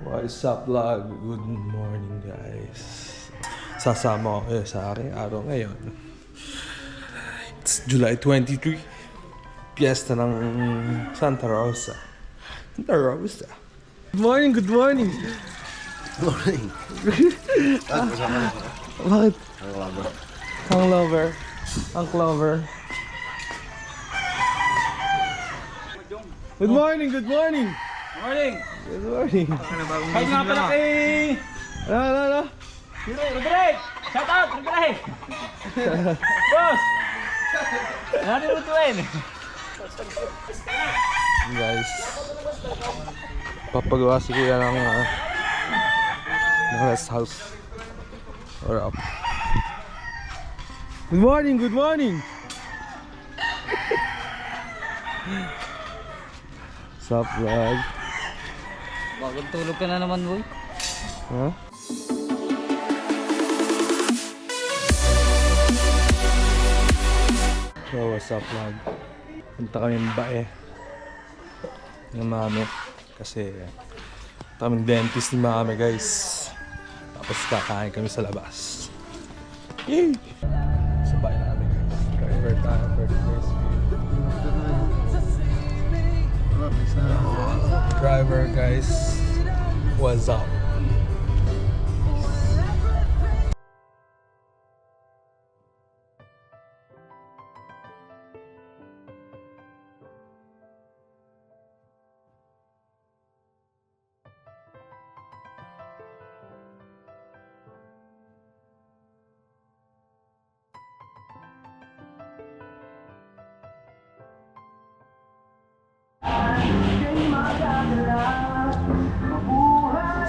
What is up vlog? Good morning guys. Sasama ko kayo sa aking araw ngayon. It's July 23. Piyesta ng Santa Rosa. Santa Rosa. Good morning, good morning. Morning. Bakit? Ang lover. Ang lover. Ang clover. Good morning, good morning. Morning! Good morning. Hi nga pala kay... Ano? Rodrigue! Shout out! Rodrigue! Boss! Natin lutuin! Guys, papagawa si kuya ng rest house. Or up. Good morning, good morning. Sup vlog? Bagong tulog ka na naman, boy. Huh? So what's up vlog? Punta kami ng bae ng mami kasi kaming dentist ni mami guys. Tapos kakain kami sa labas. Yay! Sa bae namin guys. Driver tayo for the first view. Driver guys, what's up?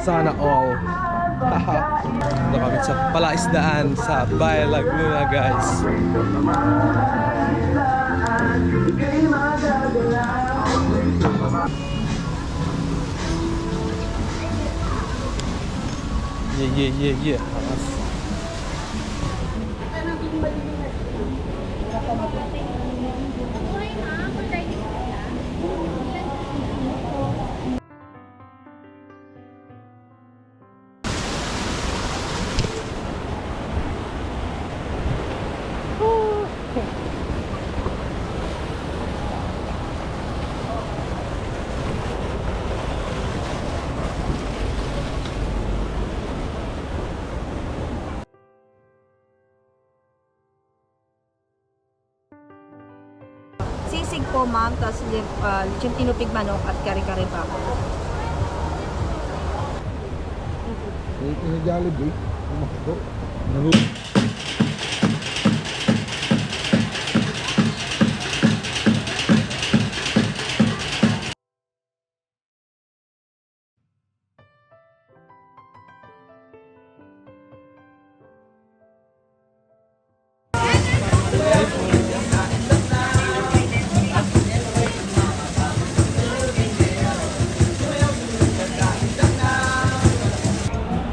Sana all. Ito kami sa palaisdaan sa Bay Laguna guys. Yeah. Sisig po ma'am, tapos lechon tinupig manok at kare-kare baka. Ito sa Jollibee. Umakto.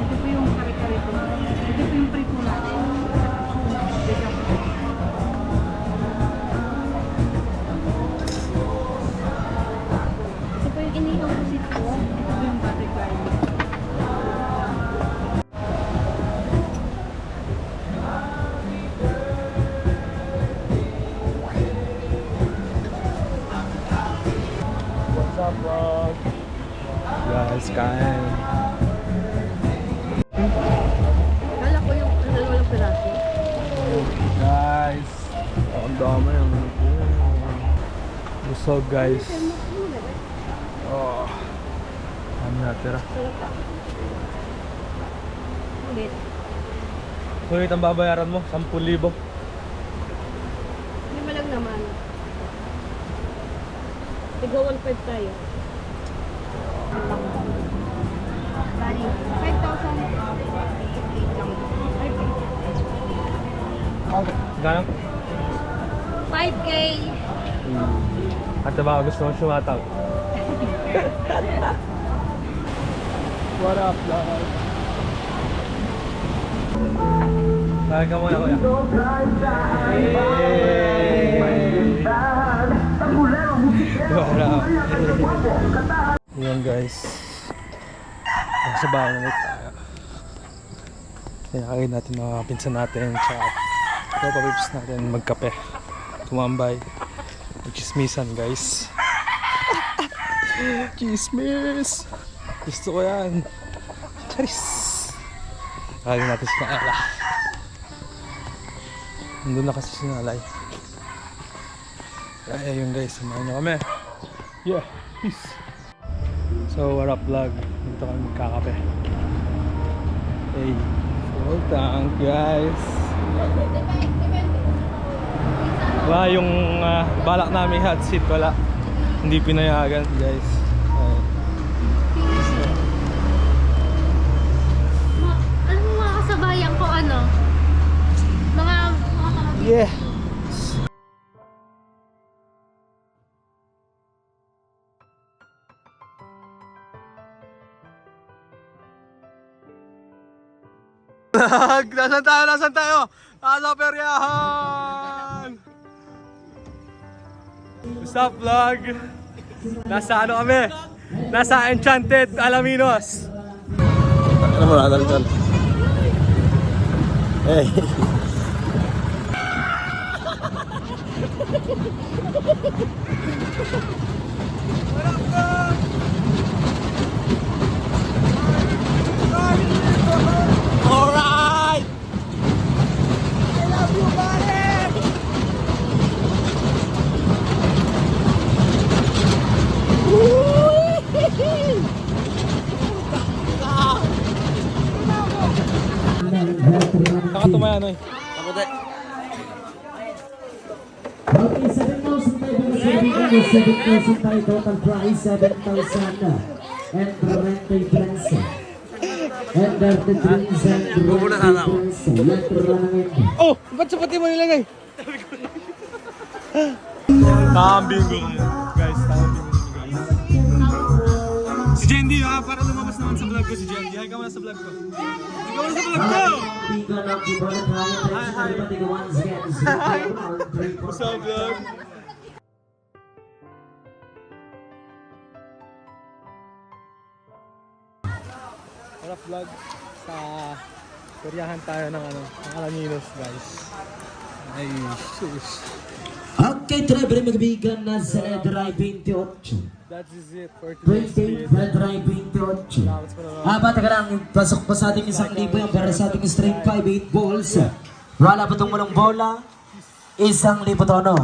Ito po yung kare-kare po. Ito po yung prito natin. Ito po yung inihaw po sito. Ito po yung butter garlic. What's up vlog? Guys, kain. Kala ko yung walang piraso. Guys, ang dami yung busog guys. Oh, ano natira? Ulit. Sulit ang babayaran mo, 10,000. Lima lang naman. Tiga 1.5 tayo. Bali, 5,000. Gano'n? 5K. At baka gusto mong sumatang. What up, vlog? Kain ka muna, kuya. What up? Yan guys. Sa bahay na ulit tayo. Kaya natin mga pinsan natin. Tsaka papapips natin magkape. Tumambay. Chismisan guys. Chismis! Gusto ko yan. Charis! Kaya natin si Nala. Nandun na kasi si Nalay. Kaya yun guys, samahan nyo kami. Yeah, peace! So what up vlog? Dito kami magkakape. Hey, full tank guys. Wala yung balak namin hot seat, wala. Hindi pinayagan guys. Alam mo mga kasabayan ko ano? Mga Yeah. Nasaan tayo? Nasaan tayo? Nasa peryahan! What's up vlog? Nasa ano kami? Nasa Enchanted Alaminos. Ano mo natin dyan? Hey. Alright! I love you, buddy! Nakatumaya eh. Okay, 7,000 tayo para sa Bigano, 7,000 tayo total price, 7,000 and 20 friends. And 30 drinks and 20 friends. Yan, turnamen. Oh! Ba't sa pati mo nilagay? Nakambing ko guys, nakambing ko guys. Si Jendy ha, para lumabas naman sa vlog ko si Jendy. Hi ka muna sa vlog ko. Hi ka muna sa vlog ko! Bigano, Bigano, Hi. once again. What's up vlog? Harap vlog sa peryahan tayo ng ano, ng Alaminos guys. Ay, sus. Okay, Trevor, magbigan na sa Drive 28. That is it for today's 20, video. Drive 28. Bata ka lang, pasok pa sa ating 1,000 yan para sa ating straight 5, 8 balls. Wala pa itong walang bola, 1,000 tono.